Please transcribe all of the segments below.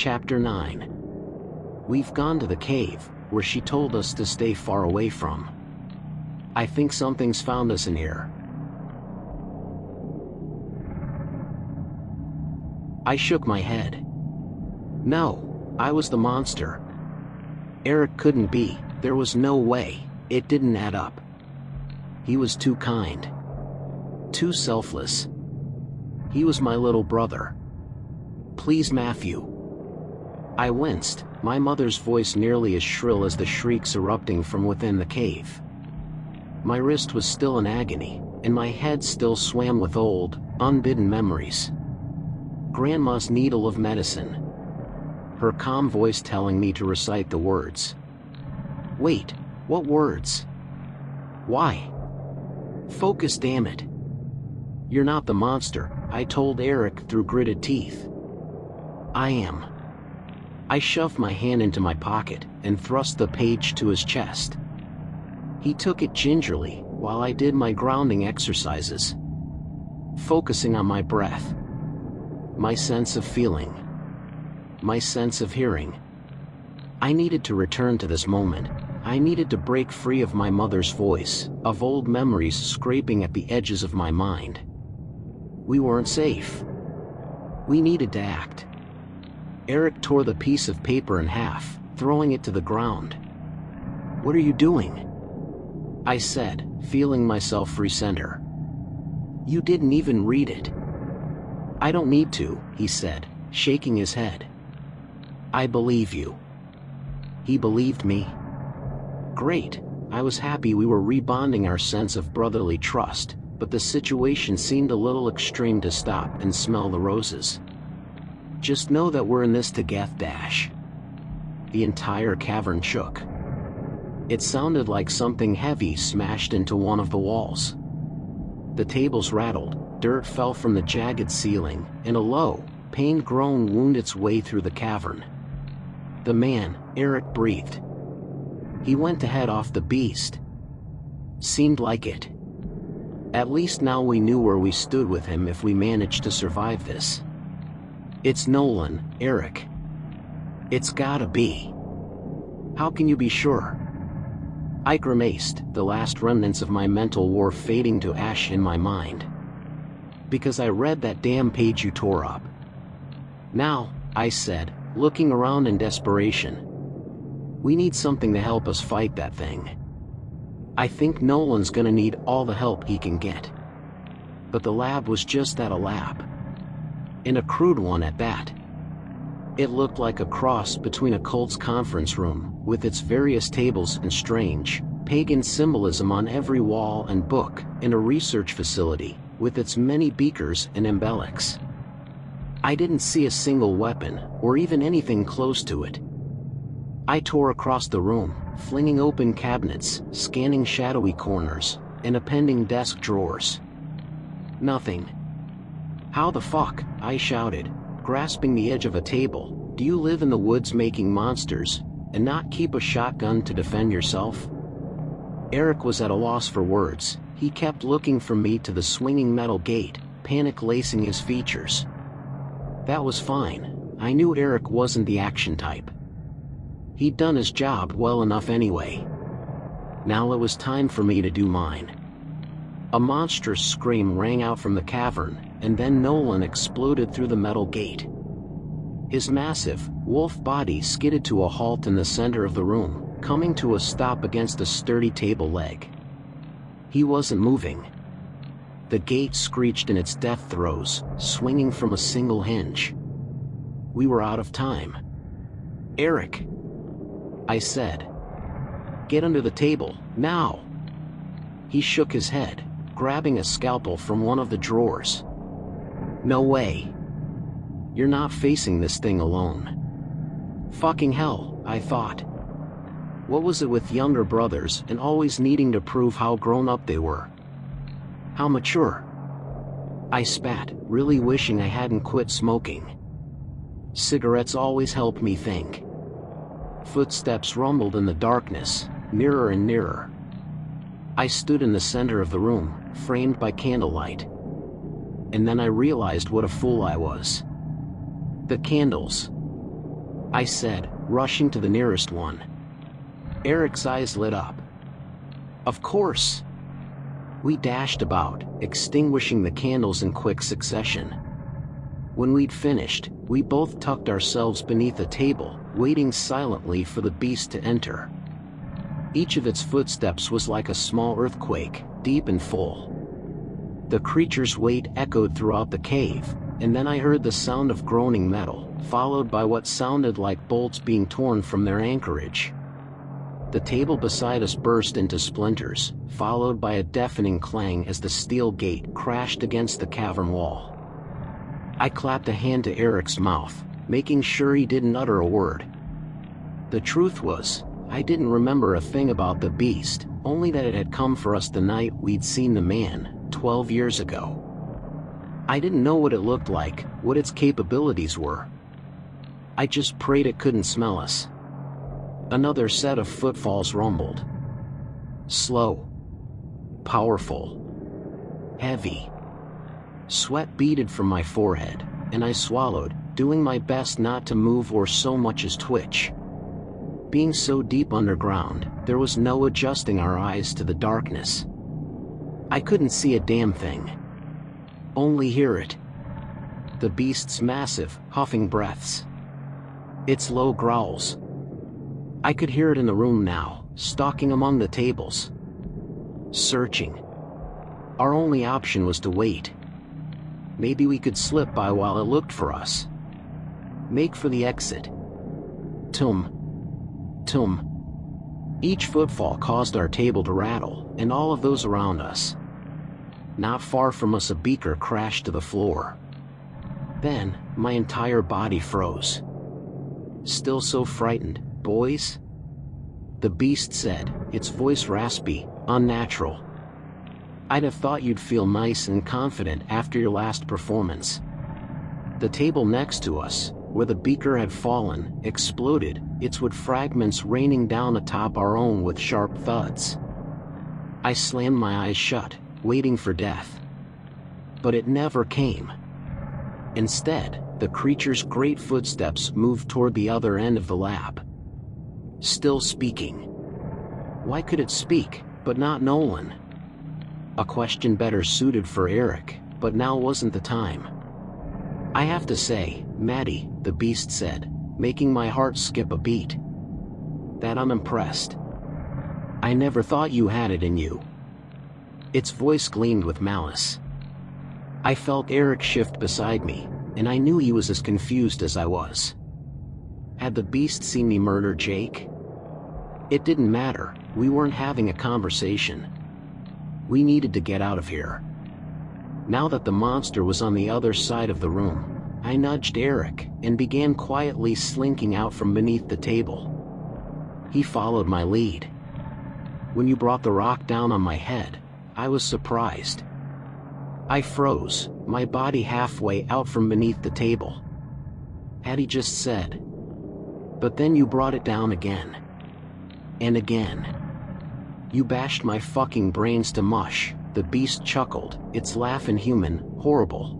Chapter 9. We've gone to the cave, where she told us to stay far away from. I think something's found us in here. I shook my head. No, I was the monster. Eric couldn't be, there was no way, it didn't add up. He was too kind. Too selfless. He was my little brother. Please, Matthew. I winced, my mother's voice nearly as shrill as the shrieks erupting from within the cave. My wrist was still in agony, and my head still swam with old, unbidden memories. Grandma's needle of medicine. Her calm voice telling me to recite the words. Wait, what words? Why? Focus, damn it. You're not the monster, I told Eric through gritted teeth. I am. I shoved my hand into my pocket and thrust the page to his chest. He took it gingerly while I did my grounding exercises, focusing on my breath, my sense of feeling, my sense of hearing. I needed to return to this moment. I needed to break free of my mother's voice, of old memories scraping at the edges of my mind. We weren't safe. We needed to act. Eric tore the piece of paper in half, throwing it to the ground. What are you doing? I said, feeling myself recenter. You didn't even read it. I don't need to, he said, shaking his head. I believe you. He believed me. Great, I was happy we were rebonding our sense of brotherly trust, but the situation seemed a little extreme to stop and smell the roses. Just know that we're in this together. The entire cavern shook. It sounded like something heavy smashed into one of the walls. The tables rattled, dirt fell from the jagged ceiling, and a low, pained groan wound its way through the cavern. The man, Eric, breathed. He went to head off the beast. Seemed like it. At least now we knew where we stood with him if we managed to survive this. It's Nolan, Eric. It's gotta be. How can you be sure? I grimaced, the last remnants of my mental war fading to ash in my mind. Because I read that damn page you tore up. Now, I said, looking around in desperation. We need something to help us fight that thing. I think Nolan's gonna need all the help he can get. But the lab was just that, a lab. And a crude one at that. It looked like a cross between a cult's conference room, with its various tables and strange, pagan symbolism on every wall and book, and a research facility, with its many beakers and embellics. I didn't see a single weapon, or even anything close to it. I tore across the room, flinging open cabinets, scanning shadowy corners, and appending desk drawers. Nothing. How the fuck, I shouted, grasping the edge of a table, do you live in the woods making monsters, and not keep a shotgun to defend yourself? Eric was at a loss for words. He kept looking from me to the swinging metal gate, panic lacing his features. That was fine. I knew Eric wasn't the action type. He'd done his job well enough anyway. Now it was time for me to do mine. A monstrous scream rang out from the cavern, and then Nolan exploded through the metal gate. His massive, wolf body skidded to a halt in the center of the room, coming to a stop against a sturdy table leg. He wasn't moving. The gate screeched in its death throes, swinging from a single hinge. We were out of time. Eric, I said. Get under the table, now. He shook his head, grabbing a scalpel from one of the drawers. No way. You're not facing this thing alone. Fucking hell, I thought. What was it with younger brothers and always needing to prove how grown up they were? How mature? I spat, really wishing I hadn't quit smoking. Cigarettes always helped me think. Footsteps rumbled in the darkness, nearer and nearer. I stood in the center of the room, framed by candlelight. And then I realized what a fool I was. The candles. I said, rushing to the nearest one. Eric's eyes lit up. Of course! We dashed about, extinguishing the candles in quick succession. When we'd finished, we both tucked ourselves beneath a table, waiting silently for the beast to enter. Each of its footsteps was like a small earthquake, deep and full. The creature's weight echoed throughout the cave, and then I heard the sound of groaning metal, followed by what sounded like bolts being torn from their anchorage. The table beside us burst into splinters, followed by a deafening clang as the steel gate crashed against the cavern wall. I clapped a hand to Eric's mouth, making sure he didn't utter a word. The truth was, I didn't remember a thing about the beast, only that it had come for us the night we'd seen the man, 12 years ago. I didn't know what it looked like, what its capabilities were. I just prayed it couldn't smell us. Another set of footfalls rumbled. Slow. Powerful. Heavy. Sweat beaded from my forehead, and I swallowed, doing my best not to move or so much as twitch. Being so deep underground, there was no adjusting our eyes to the darkness. I couldn't see a damn thing. Only hear it. The beast's massive, huffing breaths. Its low growls. I could hear it in the room now, stalking among the tables. Searching. Our only option was to wait. Maybe we could slip by while it looked for us. Make for the exit. Tum. Tum. Each footfall caused our table to rattle, and all of those around us. Not far from us a beaker crashed to the floor. Then, my entire body froze. Still so frightened, boys? The beast said, its voice raspy, unnatural. I'd have thought you'd feel nice and confident after your last performance. The table next to us, where the beaker had fallen, exploded, its wood fragments raining down atop our own with sharp thuds. I slammed my eyes shut, waiting for death. But it never came. Instead, the creature's great footsteps moved toward the other end of the lab. Still speaking. Why could it speak, but not Nolan? A question better suited for Eric, but now wasn't the time. I have to say, Maddie, the beast said, making my heart skip a beat, that I'm impressed. I never thought you had it in you. Its voice gleamed with malice. I felt Eric shift beside me, and I knew he was as confused as I was. Had the beast seen me murder Jake? It didn't matter, we weren't having a conversation. We needed to get out of here. Now that the monster was on the other side of the room, I nudged Eric and began quietly slinking out from beneath the table. He followed my lead. When you brought the rock down on my head, I was surprised. I froze, my body halfway out from beneath the table. Had he just said. But then you brought it down again. And again. You bashed my fucking brains to mush, the beast chuckled, its laugh inhuman, horrible.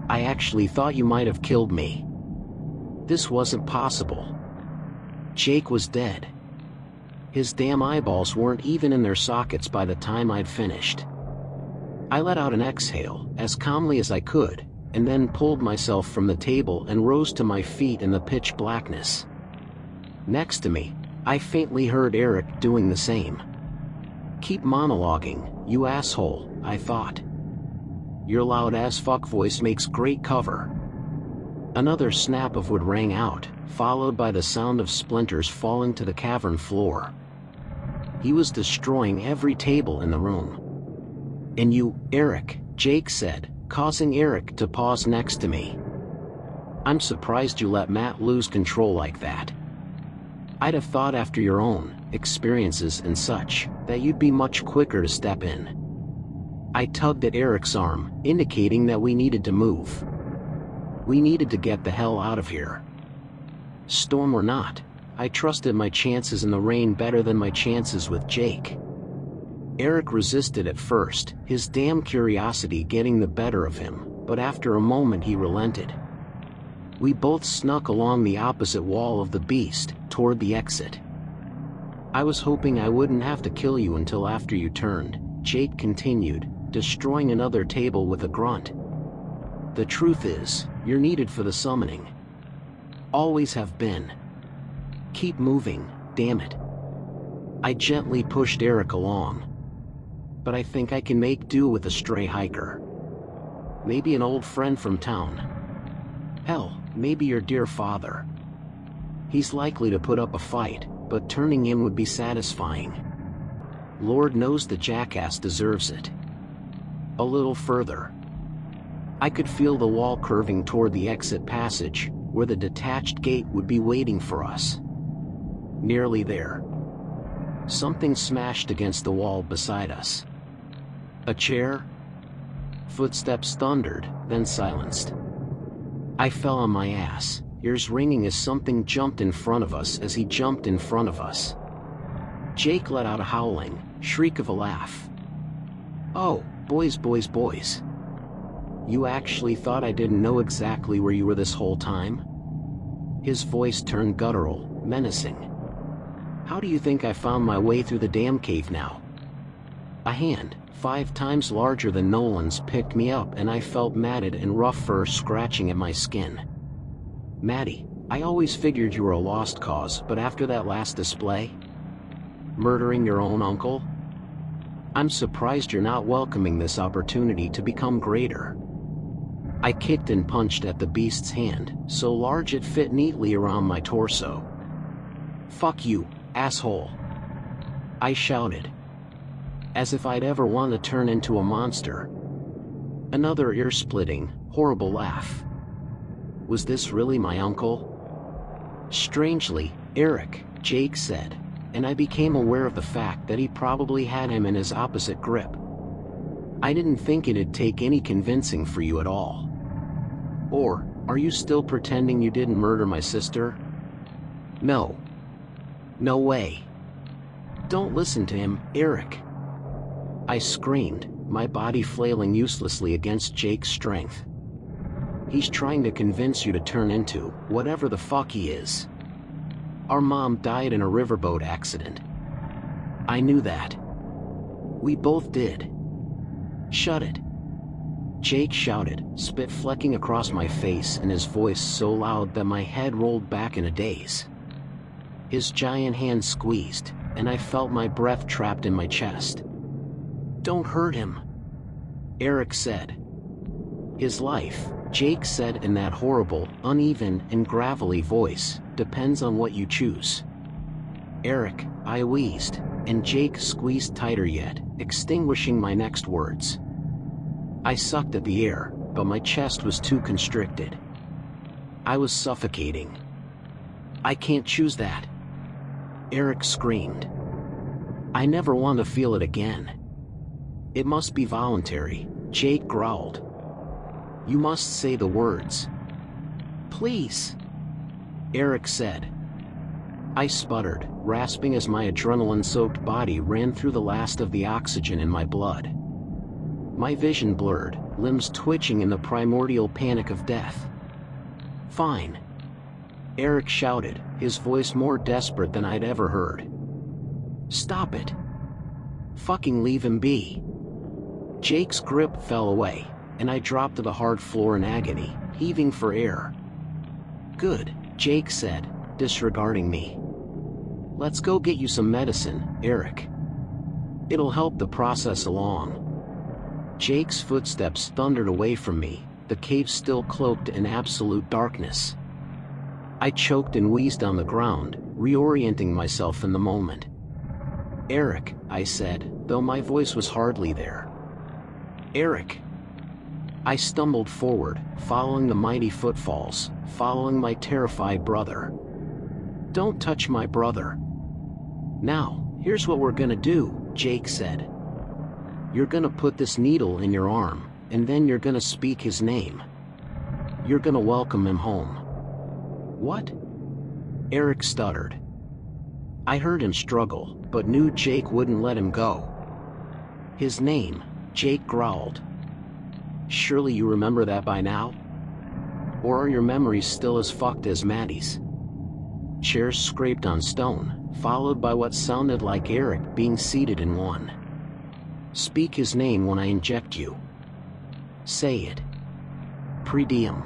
I actually thought you might have killed me. This wasn't possible. Jake was dead. His damn eyeballs weren't even in their sockets by the time I'd finished. I let out an exhale, as calmly as I could, and then pulled myself from the table and rose to my feet in the pitch blackness. Next to me, I faintly heard Eric doing the same. Keep monologuing, you asshole, I thought. Your loud-ass fuck voice makes great cover. Another snap of wood rang out, followed by the sound of splinters falling to the cavern floor. He was destroying every table in the room. And you, Eric, Jake said, causing Eric to pause next to me. I'm surprised you let Matt lose control like that. I'd have thought after your own experiences and such, that you'd be much quicker to step in. I tugged at Eric's arm, indicating that we needed to move. We needed to get the hell out of here. Storm or not, I trusted my chances in the rain better than my chances with Jake. Eric resisted at first, his damn curiosity getting the better of him, but after a moment he relented. We both snuck along the opposite wall of the beast, toward the exit. I was hoping I wouldn't have to kill you until after you turned, Jake continued, destroying another table with a grunt. The truth is, you're needed for the summoning. Always have been. Keep moving, damn it. I gently pushed Eric along. But I think I can make do with a stray hiker. Maybe an old friend from town. Hell, maybe your dear father. He's likely to put up a fight, but turning him would be satisfying. Lord knows the jackass deserves it. A little further. I could feel the wall curving toward the exit passage, where the detached gate would be waiting for us. Nearly there. Something smashed against the wall beside us. A chair? Footsteps thundered, then silenced. I fell on my ass, ears ringing as something jumped in front of us as he jumped in front of us. Jake let out a howling, shriek of a laugh. Oh, boys, boys, boys. You actually thought I didn't know exactly where you were this whole time? His voice turned guttural, menacing. How do you think I found my way through the damn cave now? A hand, 5 times larger than Nolan's, picked me up and I felt matted and rough fur scratching at my skin. Maddie, I always figured you were a lost cause, but after that last display? Murdering your own uncle? I'm surprised you're not welcoming this opportunity to become greater. I kicked and punched at the beast's hand, so large it fit neatly around my torso. Fuck you, asshole. I shouted. As if I'd ever want to turn into a monster. Another ear-splitting, horrible laugh. Was this really my uncle? Strangely, Eric, Jake said, and I became aware of the fact that he probably had him in his opposite grip. I didn't think it'd take any convincing for you at all. Or, are you still pretending you didn't murder my sister? No. No way. Don't listen to him, Eric. I screamed, my body flailing uselessly against Jake's strength. He's trying to convince you to turn into whatever the fuck he is. Our mom died in a riverboat accident. I knew that. We both did. Shut it. Jake shouted, spit flecking across my face and his voice so loud that my head rolled back in a daze. His giant hand squeezed, and I felt my breath trapped in my chest. Don't hurt him, Eric said. His life, Jake said in that horrible, uneven, and gravelly voice, depends on what you choose. Eric, I wheezed, and Jake squeezed tighter yet, extinguishing my next words. I sucked at the air, but my chest was too constricted. I was suffocating. I can't choose that. Eric screamed. I never want to feel it again. It must be voluntary, Jake growled. You must say the words. Please, Eric said. I sputtered, rasping as my adrenaline-soaked body ran through the last of the oxygen in my blood. My vision blurred, limbs twitching in the primordial panic of death. Fine, Eric shouted, his voice more desperate than I'd ever heard. Stop it. Fucking leave him be. Jake's grip fell away, and I dropped to the hard floor in agony, heaving for air. Good, Jake said, disregarding me. Let's go get you some medicine, Eric. It'll help the process along. Jake's footsteps thundered away from me, the cave still cloaked in absolute darkness. I choked and wheezed on the ground, reorienting myself in the moment. Eric, I said, though my voice was hardly there. Eric. I stumbled forward, following the mighty footfalls, following my terrified brother. Don't touch my brother. Now, here's what we're gonna do, Jake said. You're gonna put this needle in your arm, and then you're gonna speak his name. You're gonna welcome him home. What? Eric stuttered. I heard him struggle, but knew Jake wouldn't let him go. His name, Jake growled. Surely you remember that by now? Or are your memories still as fucked as Maddie's? Chairs scraped on stone, followed by what sounded like Eric being seated in one. Speak his name when I inject you. Say it. Predium.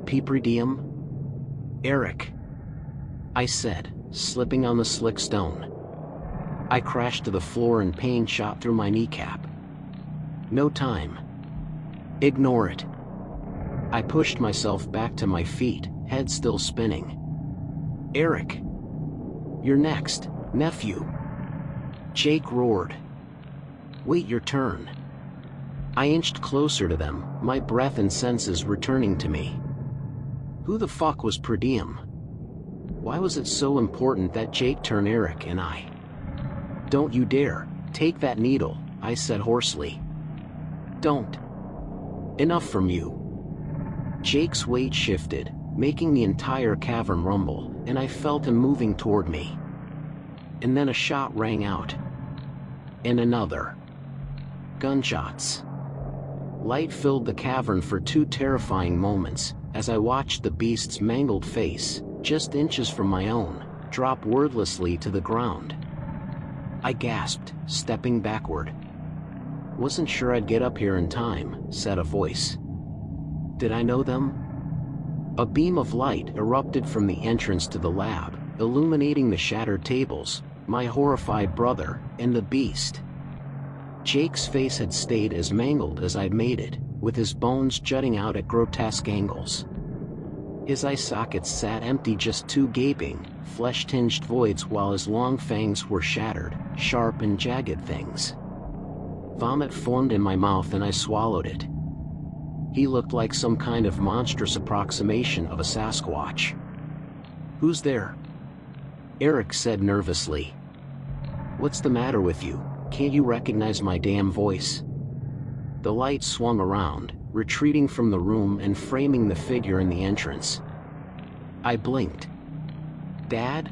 Predium? Eric. I said, slipping on the slick stone. I crashed to the floor and pain shot through my kneecap. No time. Ignore it. I pushed myself back to my feet, head still spinning. Eric. You're next, nephew. Jake roared. Wait your turn. I inched closer to them, my breath and senses returning to me. Who the fuck was Predium? Why was it so important that Jake turn Eric and I? Don't you dare, take that needle, I said hoarsely. Don't. Enough from you. Jake's weight shifted, making the entire cavern rumble, and I felt him moving toward me. And then a shot rang out. And another. Gunshots. Light filled the cavern for 2 terrifying moments, as I watched the beast's mangled face, just inches from my own, drop wordlessly to the ground. I gasped, stepping backward. Wasn't sure I'd get up here in time, said a voice. Did I know them? A beam of light erupted from the entrance to the lab, illuminating the shattered tables, my horrified brother, and the beast. Jake's face had stayed as mangled as I'd made it, with his bones jutting out at grotesque angles. His eye sockets sat empty, just 2 gaping, flesh-tinged voids, while his long fangs were shattered, sharp and jagged things. Vomit formed in my mouth and I swallowed it. He looked like some kind of monstrous approximation of a Sasquatch. Who's there? Eric said nervously. What's the matter with you? Can't you recognize my damn voice? The light swung around, retreating from the room and framing the figure in the entrance. I blinked. Dad?